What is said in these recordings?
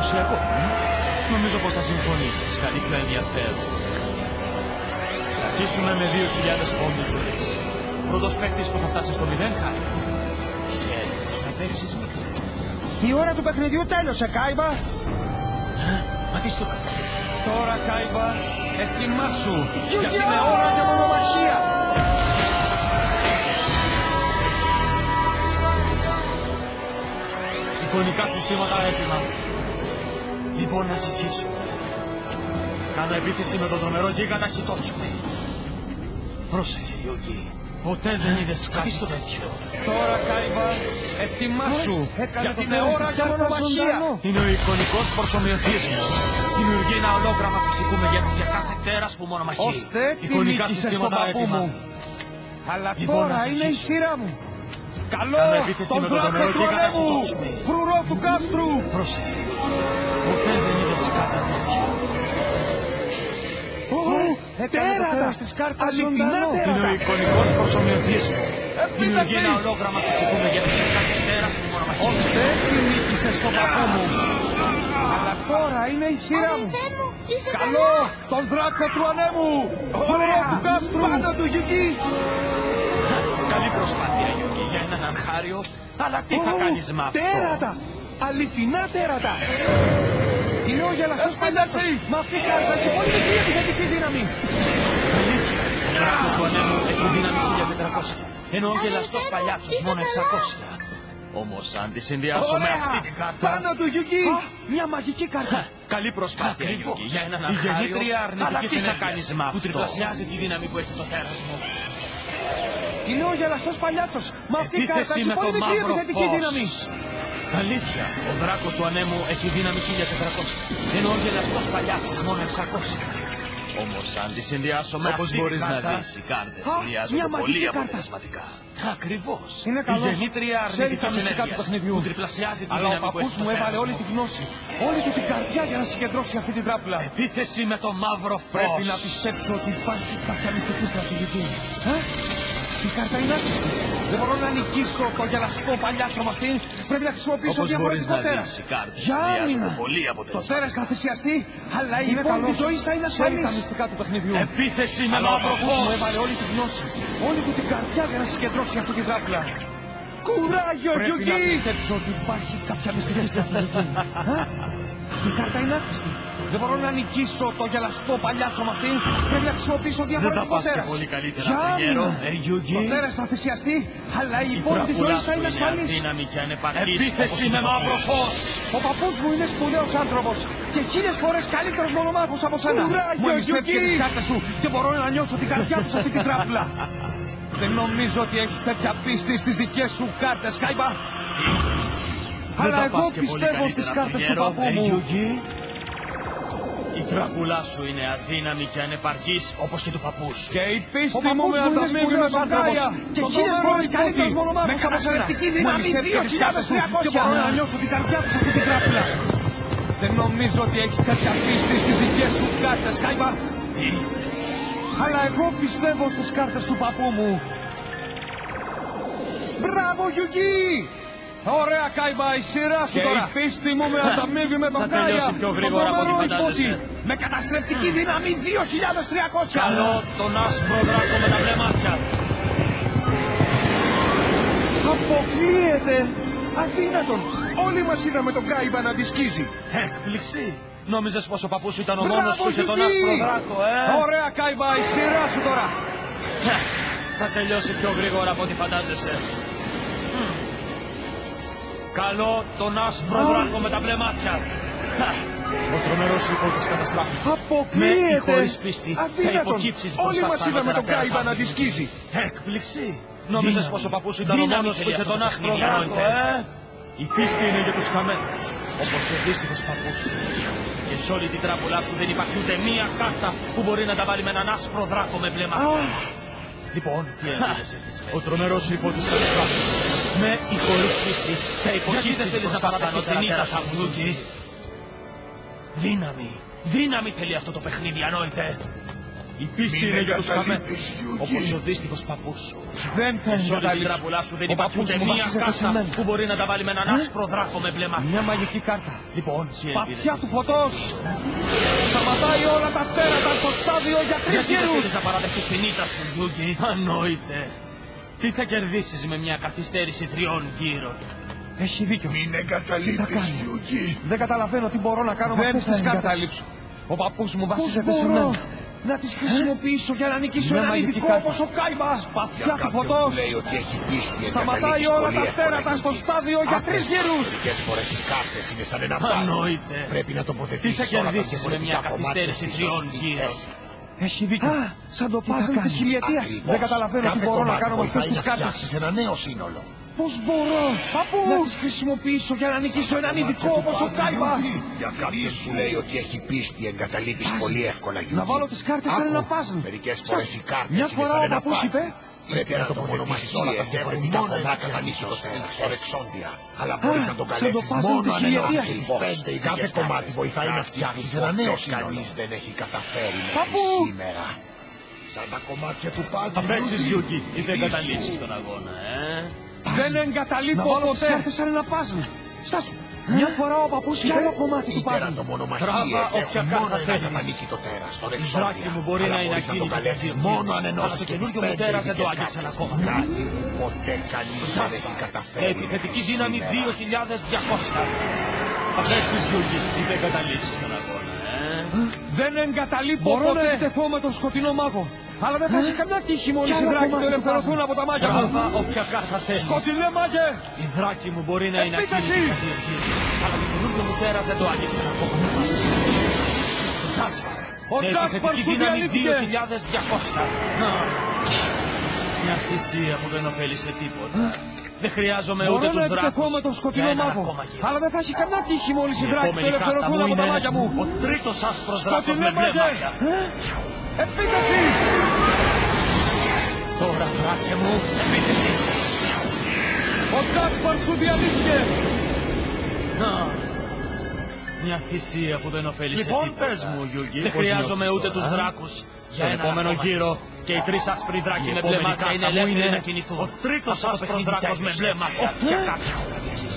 εντυπωσιακό. Νομίζω πως θα συμφωνήσεις. Κάτι πιο ενδιαφέρον. Θα αρχίσουμε με 2.000 πόντους ζωής. Πρώτος παίκτης που θα φτάσει στο 0 χάρη. Είσαι έτοιμος να παίξεις με? Η ώρα του παιχνιδιού τέλειωσε, Κάιβα. Μα τι στο κάνω? Τώρα, Κάιβα, ετοιμάσου. Γιατί είναι ώρα για μονομαχία. Εικονικά συστήματα έτοιμα. Λοιπόν, να συνεχίσουμε. Κάνω επίθεση με τον τρομερό γίγαντα Χιτότσουμι. Πρόσεξε, Γιώργη. Ποτέ δεν είδες κάτι στο τέτοιο. Τώρα, Κάιβα, ετοιμάσου. Γιατί είναι ώρα για μονομαχία. Είναι ο εικονικός προσομοιωτής μου. Δημιουργεί ένα ολόγραμμα φυσικού μεγέθους για κάθε τέρας που μονομαχεί. Ώστε έτσι εικονικά νίκησες τον συστήματα παππού έτοιμα. μου. Αλλά Λοιπόν, τώρα να είναι η συνεχίσω. σειρά μου. Καλό Κάνω επίθεση τον με τον δράκο τρομερό του γίγαντα ανέμου. Χιτότσουμι. Φρουρό του κάστρου. Πρόσεξε, Γιώργη. Ποτέ δεν είδες κάτι τέτοιο. Έκανε το τέρας της κάρτας ζωντανό. Είναι ο εικονικός προσομοιωτής μου. Δημιουργεί ένα ολόγραμμα φυσικού μεγέθους για κάθε τέρας που μονομαχεί. Ώστε έτσι νίκησες τον παππού μου. Αλλά τώρα είναι η σειρά μου. Αδελφέ μου, είσαι Καλό καλά. τον δράκο του ανέμου. Φρουρό του κάστρου. Πάνω του Γιουγκί. Καλή προσπάθεια, Γιώργη, για έναν αρχάριο. Αλλά τι θα κάνεις με αυτό? Τέρατα! Αληθινά τέρατα! Είναι ο γελαστός παλιάτσος. Μα αυτή η κάρτα έχει πολύ μικρή επιθετική δύναμη. Αλήθεια. Ο δράκος του ανέμου έχει δύναμη 1400. Ενώ ο γελαστός παλιάτσος μόνο 600. Όμως αν τη συνδυάσω με αυτή την κάρτα... Πάνω του Γιουγκί! Μια μαγική κάρτα. Καλή προσπάθεια, Γιώργη, για έναν Η αρχάριο. γεννήτρια Αλλά αρνητικής τι θα ενέργειας κάνεις με αυτό? που τριπλασιάζει τη δύναμη που έχει το τέρας μου. Είναι ο γελαστός παλιάτσος. Μα αυτή η κάρτα Επίθεση έχει με το πολύ μικρή μαύρο επιθετική δύναμη. φως. Αλήθεια, ο δράκος του ανέμου έχει δύναμη 1400. Ενώ ο γελαστός παλιάτσος μόνο 600. Όμως αν τη συνδυάσω με Όπως αυτή μπορείς την να κάρτα... δεις, οι κάρτες Α, συνδυάζονται μια πολύ μαγική κάρτα. αποτελεσματικά. Ακριβώς. Είναι Η καλός. γεννήτρια Ξέρει τα αρνητικής μυστικά του ενέργειας παιχνιδιού. που τριπλασιάζει τη Αλλά ο δύναμη που παππούς έχει μου το έβαλε τέρας όλη μου. τη γνώση. Όλη του την καρδιά για να συγκεντρώσει αυτή την τράπουλα. Επίθεση με το μαύρο φως. Πρέπει να πιστέψω ότι υπάρχει κάποια μυστική στρατηγική. Η κάρτα είναι άχρηστη. Δεν μπορώ να νικήσω το γελαστό παλιάτσο με αυτήν. Πρέπει να χρησιμοποιήσω Όπως μπορείς διαφορετικό να τέρας. δεις, οι κάρτες Για συνδυάζονται άμυνα. πολύ Το αποτελεσματικά. τέρας θα θυσιαστεί, αλλά η υπόλοιπη ζωή θα είναι ασφαλής. Τα μυστικά του παιχνιδιού. Επίθεση με Αλλά ο μαύρο παππούς μου φως. έβαλε όλη τη γνώση. Όλη του την καρδιά για να συγκεντρώσει αυτή την τράπουλα. Κουράγιο, Γιουγκί! Πρέπει να πιστέψω ότι υπάρχει κάποια μυστική στρατηγική. Η κάρτα είναι άχρηστη. Δεν μπορώ να νικήσω το γελαστό παλιάτσο με αυτήν. Πρέπει να χρησιμοποιήσω Δεν θα διαφορετικό πας και τέρας. πολύ καλύτερα, Για Πεγέρο. άμυνα. Γιούγκι. Το τέρας θα θυσιαστεί, αλλά η Η υπόλοιπη ζωή τράπουλά θα σου είναι είναι ασφαλής. αδύναμη και ανεπαρκής. Επίθεση όπως με το μαύρο φως. Ο παππούς μου είναι σπουδαίος άνθρωπος και 1000 φορές καλύτερος μονομάχος από σένα. Κουράγιο, Μου εμπιστεύτηκε Γιουγκί. τις κάρτες του και μπορώ να νιώσω την καρδιά του σε αυτή την τράπουλα. Δεν νομίζω ότι έχεις τέτοια πίστη στις δικές σου κάρτες, Κάιμπα. Δεν Αλλά θα εγώ πας και πολύ πιστεύω στις καλύτερα, κάρτες του Πεγέρο. παππού μου. Γιούγκι. Η τράπουλά σου είναι αδύναμη και ανεπαρκής όπως και του παππού σου. Και η Ο πίστη μου παππούς με μου είναι ανταμείβει με σπουδαίος τον άνθρωπος Κάια και τον 1000 φορές τρομερό καλύτερος υπότι. μονομάχος Με από σένα. καταστρεπτική Μου δύναμη εμπιστεύτηκε τις κάρτες του 2300 και μπορώ να νιώσω την καρδιά του σε αυτή την τράπουλα. Δεν νομίζω ότι έχεις τέτοια πίστη στις δικές σου κάρτες, Κάιμπα. Τι? Αλλά εγώ πιστεύω στις κάρτες του παππού μου. Μπράβο, Γιουγκί! Ωραία, Κάιμπα, η σειρά σου τώρα. Και η πίστη μου με ανταμείβει με τον Θα Κάια. τελειώσει πιο γρήγορα τον από ό,τι τρομερό φαντάζεσαι. υπότι. Με καταστρεπτική δύναμη 2300. Καλό τον άσπρο δράκο με τα μπλε μάτια. Αποκλείεται! Αδύνατον! Όλοι μας είδαμε τον Κάιμπα να τη σκίζει. Έκπληξη. Νόμιζες πως ο παππούς σου ήταν ο Μπράβο, μόνος που είχε τον Γιουγκί! άσπρο δράκο, Ωραία, Κάιμπα, η σειρά σου τώρα. Θα τελειώσει πιο γρήγορα από ό,τι φαντάζεσαι. Καλό τον άσπρο δράκο με τα μπλε μάτια. Ο τρομερός σου υπότης καταστράφει. Με ή Αποκλείεται! χωρίς πίστη θα Αδύνατον! υποκύψεις Όλοι μπροστά μας στα είδαμε τον ανώτερα Κάιμπα τέρατα. να τη σκίζει. Έκπληξη. Νόμιζες πως ο παππούς σου ήταν ο Δύναμη μόνος που θέλει είχε αυτό τον το άσπρο παιχνίδι, δράκο, εννοείται. Η πίστη είναι για τους χαμένους, όπως ο δύστιχος παππούς σου. Και σε όλη την τράπουλά σου δεν υπάρχει ούτε μία κάρτα που μπορεί να τα βάλει με έναν άσπρο δράκο με μπλε μάτια. Λοιπόν, τι έλεγες εσείς, ο τρομερός σου υπότης καταστράφει. Με ή χωρίς πίστη θα υποκύψεις μπροστά στα ανώτερα τέρατα μου, Γιούγκι. Δύναμη. Δύναμη θέλει αυτό το παιχνίδι, ανόητε. Η πίστη είναι για τους χαμένους, όπως ο δύστιχος παππούς σου. Δεν θα Σε όλη την εγκαταλείψω. τράπουλά σου δεν Ο υπάρχει παππούς ούτε μου μία βασίζεται σε κάρτα μένα. που μπορεί να τα βάλει με έναν άσπρο δράκο με μπλε μάτια. Μια μαγική κάρτα. Λοιπόν, τι ελπίδες Παθιά του έχεις? φωτός. Σταματάει όλα τα τέρατα στο στάδιο για 3 Γιατί δεν γύρους. θέλεις να παραδεχτείς την ήττα σου, Γιούγκη? Ανόητε. Τι θα κερδίσεις με μια καθυστέρηση 3 γύρων? Έχει δίκιο. Μην Τι θα εγκαταλείπεις, κάνει? Γιούγκη. Δεν καταλαβαίνω τι μπορώ να κάνω με αυτές τις κάρτες. Ο παππούς μου βασίζεται σε μένα. Να τις χρησιμοποιήσω για να νικήσω έναν ειδικό όπως ο Κάιμπα. Παθιά του φωτός. Λέει ότι έχει πίστη. Σταματάει όλα τα τέρατα στο στάδιο για 3 γύρους. Μερικές φορές οι κάρτες είναι σαν ένα πάζ. Ανόητε. Πρέπει να Τι τοποθετήσεις θα όλα τα κερδίσεις με μια διαφορετικά κομμάτια καθυστέρηση στη 3 σωστή γύρων? θέση. Έχει δίκιο. Σαν το πάζλ της χιλιετίας. Ακριβώς. Δεν καταλαβαίνω τι Κάθε μπορώ να κομμάτι κάνω με αυτές βοηθάει τις να κάρτες. φτιάξεις ένα νέο σύνολο. Πώς μπορώ να τις χρησιμοποιήσω για να νικήσω έναν ειδικό όπως ο Κάιμπα. Για κάποιον που λέει ότι έχει πίστη εγκαταλείπεις πολύ εύκολα, Γιούγκη. Να βάλω τις κάρτες σαν ένα πάζλ. Μερικές φορές οι κάρτες Μια είναι φορά σαν ο ένα παππούς πάζλ. είπε, Πρέπει να τοποθετήσεις όλα τα διαφορετικά κομμάτια στο Ρεξόντια. Αλλά μπορείς να το σαν το καλέσεις πάζλ μόνο της αν χιλιετίας. ενώσεις 5. Κάθε κομμάτι βοηθάει να φτιάξεις ένα νέο σύνολο. Κανείς δεν έχει καταφέρει μέχρι Παππού! σήμερα. Σαν τα κομμάτια του πάζλ. Θα παίξεις, Γιούγκη, ή δεν Ίσου. καταλήψεις τον αγώνα, δεν εγκαταλείπω ποτέ. Κάρτες σαν ένα πάζλ. Στάσου. Μια φορά ο παππούς είπε ένα κομμάτι του Οι πάζλ. τερατομονομαχίες Τράβα όποια έχουν κάρτα μόνο ένα θέλεις. κατανίκη το τέρας, το Η Ρεξόντια. δράκη μου μπορεί Αλλά να είναι μπορείς ακίνητη το καλέσεις για 2 μόνο γύρους. αν Αλλά ενώσεις το και τις καινούργιο μου 5 τέρα δεν το ειδικές άγγιξαν κάρτες. ακόμα. Κάτι που ποτέ κανείς δεν έχει καταφέρει. Επιθετική μέχρι δύναμη σήμερα. 2.200. Θα παίξεις, Γιούγκη, ή δεν καταλήψεις τον αγώνα, Δεν εγκαταλείπω ποτέ. Μπορώ να εκτεθώ με τον σκοτεινό μάγο. Αλλά δεν θα έχει καμιά τύχη μόλις οι δράκοι του ελευθερωθούν από τα μάγια μου. Τράβα όποια κάρτα θέλεις. Σκοτεινέ μάγε! Η δράκη μου μπορεί να είναι Επίταση! ακίνητη για 2 γύρους. Αλλά το καινούργιο μου τέρα δεν το άγγιξαν ακόμα. Τζάσπαρ. Ο Με Τζάσπαρ επιθετική σου δύναμη διαλύθηκε. 2.200. Μια θυσία που δεν ωφέλει σε τίποτα. Δεν χρειάζομαι ούτε Μπορώ να τους εκτεθώ δράκους με τον για σκοτεινό έναν μάγο. ακόμα γύρο. Αλλά δεν θα έχει καμιά τύχη μόλις οι Η δράκοι του επόμενη κάρτα ελευθερωθούν μου από τα είναι μάγια μου. ο τρίτος άσπρος δράκος Σκοτεινέ με μπλε μάγε! μάτια. Επίταση! Τώρα, δράκε μου, επίθεση. Ο Τζάσπαρ σου διαλύθηκε. Μια θυσία που δεν ωφέλει σε Λοιπόν, τίποτα. πες μου, Γιούγκη, Δεν πώς χρειάζομαι νιώθεις ούτε τώρα, τους δράκους για Στον έναν επόμενο ακόμα γύρο. Και οι 3 άσπροι δράκοι Η με μπλε επόμενη μάτια είναι κάρτα μου ελεύθεροι είναι να κινηθούν. Ο τρίτος Αυτό το άσπρος παιχνίδι δράκος με τέλειωσε. μπλε μάτια. Ποια κάρτα θα τραβήξεις?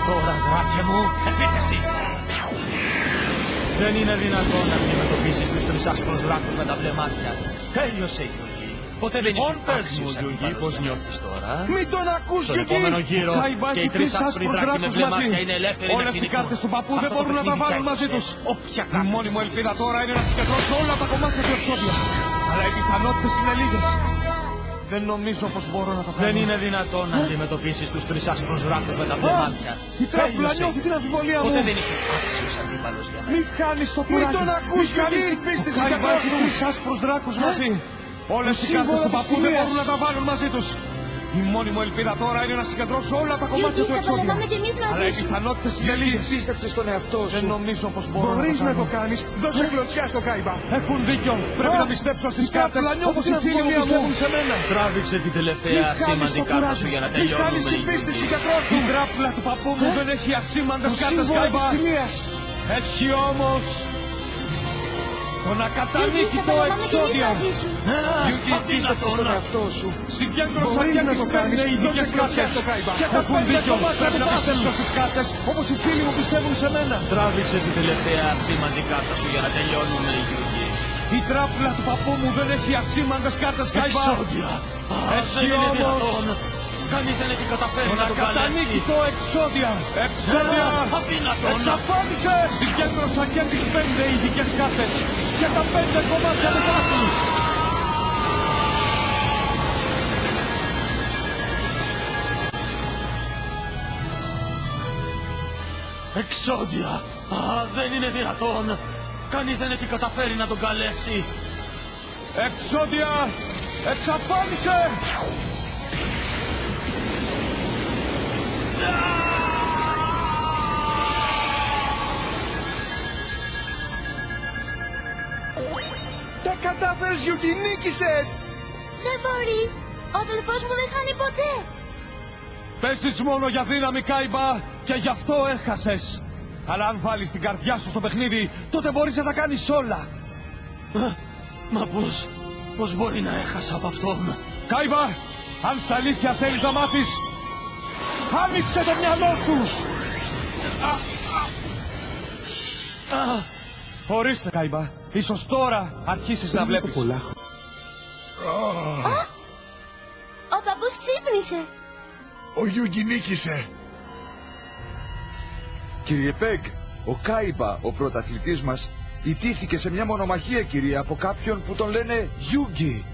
Τώρα, δράκε μου, επίθεση. Δεν είναι δυνατόν να αντιμετωπίσεις τους 3 άσπρους δράκους με τα μπλε μάτια. Τέλειωσε, Γιούγκη. Ποτέ δεν ήσουν πες μου, άξιος Γιούγκη, αντίπαλος. πώς νιώθεις τώρα? Μην τον ακούς, Στον Γιούγκη! επόμενο γύρο Ο Κάιμπα και έχει οι 3 3 άσπροι άσπρους δράκοι με δράκους μπλε μαζί. μάτια είναι ελεύθεροι να Όλες οι κινηθούν. κάρτες του παππού δεν Αυτό το μπορούν να τα παιχνίδι βάλουν μαζί τέλειωσε. τους. Όποια Η κάρτα μόνη μου ελπίδα επιλέξεις. τώρα είναι να συγκεντρώσω όλα τα κομμάτια του εξώδια. Αλλά οι πιθανότητες είναι λίγες. Δεν νομίζω πως μπορώ να τα κάνω. Δεν είναι δυνατόν να αντιμετωπίσεις τους 3 άσπρους δράκους με τα μπλε μάτια. Η τράπουλα Τέλειωσε. νιώθει την αμφιβολία μου. Ποτέ δεν ήσουν άξιος αντίπαλος για μένα. Μη χάνεις το κουράγιο. Μην τον ακούς, Μη χάνεις την πίστη, συγκεντρώσου. Τις άσπρους δράκους μαζί. Όλες οι κάρτες του παππού δεν μπορούν να τα βάλουν μαζί τους. Η μόνη μου ελπίδα τώρα είναι να συγκεντρώσω όλα τα κομμάτια Γιούγκη, του θα εξώδια. παλεύαμε κι εμείς μαζί Αλλά οι σου. πιθανότητες είναι λίγες. Πίστεψε στον εαυτό Δεν νομίζω πως μπορώ Μπορείς να να το το κάνω. κάνεις. Δώσε κλωτσιά στο Κάιμπα. Έχουν δίκιο. Πρέπει να πιστέψω στις κάρτες όπως οι φίλοι μου πιστεύουν σε μένα. Τράβηξε την τελευταία Μη χάνεις ασήμαντη το κάρτα κουράγιο. σου για να Μη χάνεις τελειώνουμε. την πίστη, συγκεντρώσου. Η τράπουλα του παππού μου δεν έχει ασήμαντες κάρτες, Κάιμπα. Έχει όμως τον Γιούγκη, ακατανίκητο θα παλεύαμε κι εμείς εξώδια. μαζί σου. Γιούγκη, πίστεψε στον εαυτό σου. Συγκέντρωσα Μπορείς και να τις το κάνεις. 5 ειδικές Δώσε κλωτσιά κάρτες. στο Κάιμπα. Και τα Έχουν 5 δίκιο. κομμάτια πρέπει να πιστέψω στις κάρτες όπως οι φίλοι μου πιστεύουν σε μένα. Τράβηξε την τελευταία ασήμαντη κάρτα σου για να τελειώνουμε, Γιούγκη. Η τράπουλα του παππού μου δεν έχει ασήμαντες κάρτες, Κάιμπα. Εξώδια. Έχει Δεν είναι όμως δυνατόν. Κανείς δεν έχει καταφέρει τον να το καλέσει. ακατανίκητο εξώδια. Εξώδια. Αδύνατον. Εξαφάνισε. Συγκέντρωσα και τις 5 ειδικές κάρτες. Και τα 5 κομμάτια του πάθου. Εξώδια. Δεν είναι δυνατόν. Κανείς δεν έχει καταφέρει να τον καλέσει. Εξώδια. Εξαφάνισε. Τα κατάφερες, Γιούγκη, νίκησες. Δεν μπορεί. Ο αδελφός μου δεν χάνει ποτέ. Παίζεις μόνο για δύναμη, Κάιμπα, και γι' αυτό έχασες. Αλλά αν βάλεις την καρδιά σου στο παιχνίδι, τότε μπορείς να τα κάνεις όλα. Μα πώς μπορεί να έχασα από αυτόν? Κάιμπα, αν στα αλήθεια θέλεις να μάθεις, άνοιξε το μυαλό σου. Ορίστε, Κάιμπα, ίσως τώρα αρχίσεις να βλέπεις. Ο παππούς ξύπνησε. Ο Γιούγκι νίκησε. Κύριε Πέγκ, ο Κάιμπα, ο πρωταθλητής μας, ιτήθηκε σε μια μονομαχία, κυρία, από κάποιον που τον λένε Γιούγκι.